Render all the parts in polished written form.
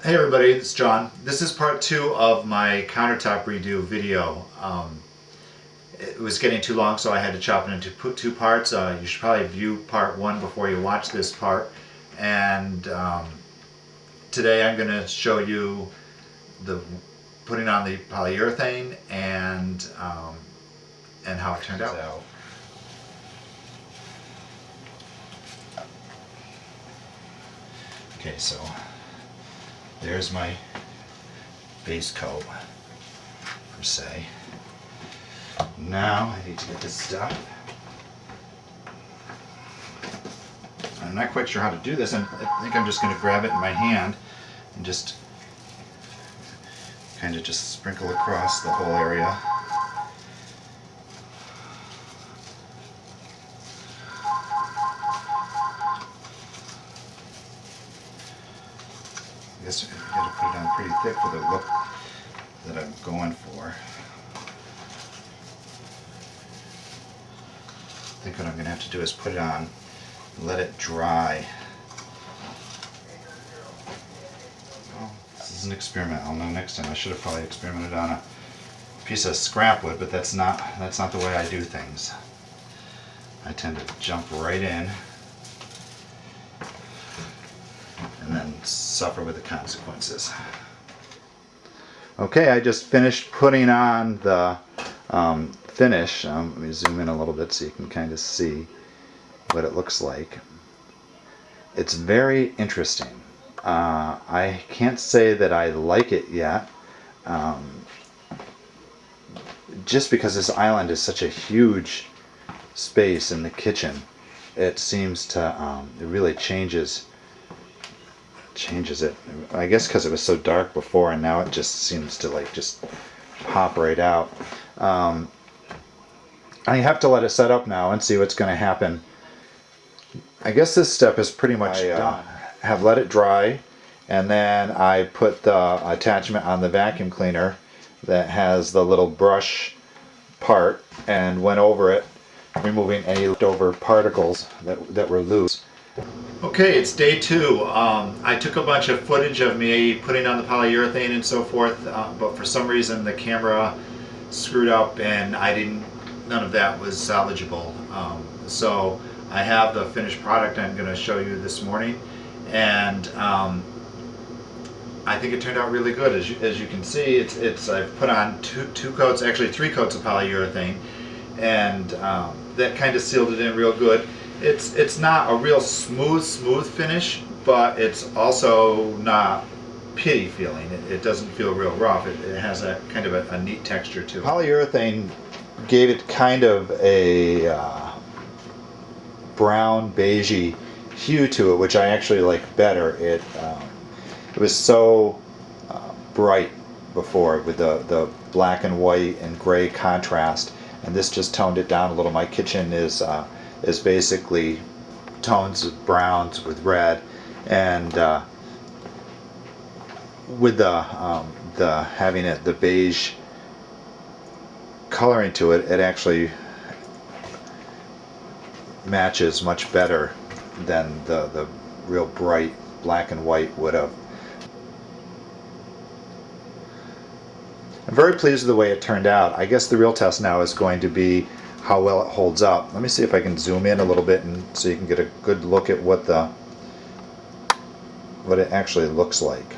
Hey everybody, it's John. This is part 2 of my countertop redo video. It was getting too long, so I had to chop it into two parts. You should probably view part 1 before you watch this part. And today I'm going to show you the putting on the polyurethane and how it turned out. Okay, so there's my base coat, per se. Now I need to get this stuff. I'm not quite sure how to do this. I think I'm just going to grab it in my hand and just kind of just sprinkle across the whole area. I guess I got to put it on pretty thick for the look that I'm going for. I think what I'm going to have to do is put it on and let it dry. Well, this is an experiment. I'll know next time. I should have probably experimented on a piece of scrap wood, but that's not the way I do things. I tend to jump right in and then suffer with the consequences. Okay, I just finished putting on the finish. Let me zoom in a little bit so you can kind of see what it looks like. It's very interesting. I can't say that I like it yet, just because this island is such a huge space in the kitchen. It seems to, it really changes it. I guess because it was so dark before, and now it just seems to like just pop right out. I have to let it set up now and see what's going to happen. I guess this step is pretty much done. I have let it dry, and then I put the attachment on the vacuum cleaner that has the little brush part and went over it, removing any leftover particles that were loose. Okay, it's day 2. I took a bunch of footage of me putting on the polyurethane and so forth, but for some reason the camera screwed up and none of that was salvageable. So I have the finished product I'm going to show you this morning, and I think it turned out really good. As you can see, I've put on two coats, actually 3 coats of polyurethane, and that kind of sealed it in real good. It's not a real smooth finish, but it's also not pitty feeling. It doesn't feel real rough. It has a kind of a neat texture to it. Polyurethane gave it kind of a brown beigey hue to it, which I actually like better. It was so bright before with the black and white and gray contrast, and this just toned it down a little. My kitchen is basically tones of browns with red, and with the having the beige coloring to it, it actually matches much better than the real bright black and white would have. I'm very pleased with the way it turned out. I guess the real test now is going to be how well it holds up. Let me see if I can zoom in a little bit and so you can get a good look at what it actually looks like.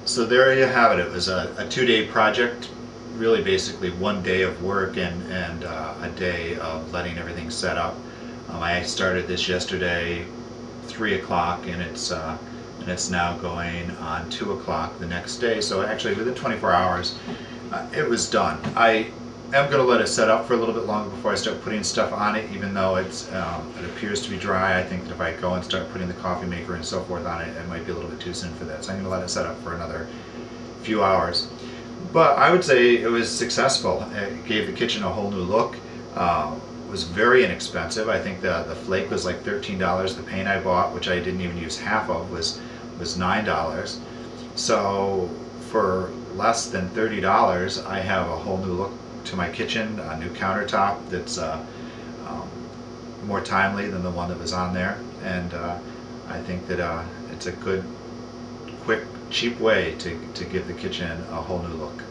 So there you have it. It was a 2-day project, really basically 1 day of work and a day of letting everything set up. I started this yesterday 3 o'clock, and it's now going on 2 o'clock the next day. So actually within 24 hours it was done. I am going to let it set up for a little bit longer before I start putting stuff on it, even though it appears to be dry. I think that if I go and start putting the coffee maker and so forth on it, it might be a little bit too soon for that. So I'm going to let it set up for another few hours. But I would say it was successful. It gave the kitchen a whole new look. It was very inexpensive. I think the flake was like $13. The paint I bought, which I didn't even use half of, was $9. So for less than $30, I have a whole new look to my kitchen, a new countertop that's more timely than the one that was on there, and I think that it's a good, quick, cheap way to give the kitchen a whole new look.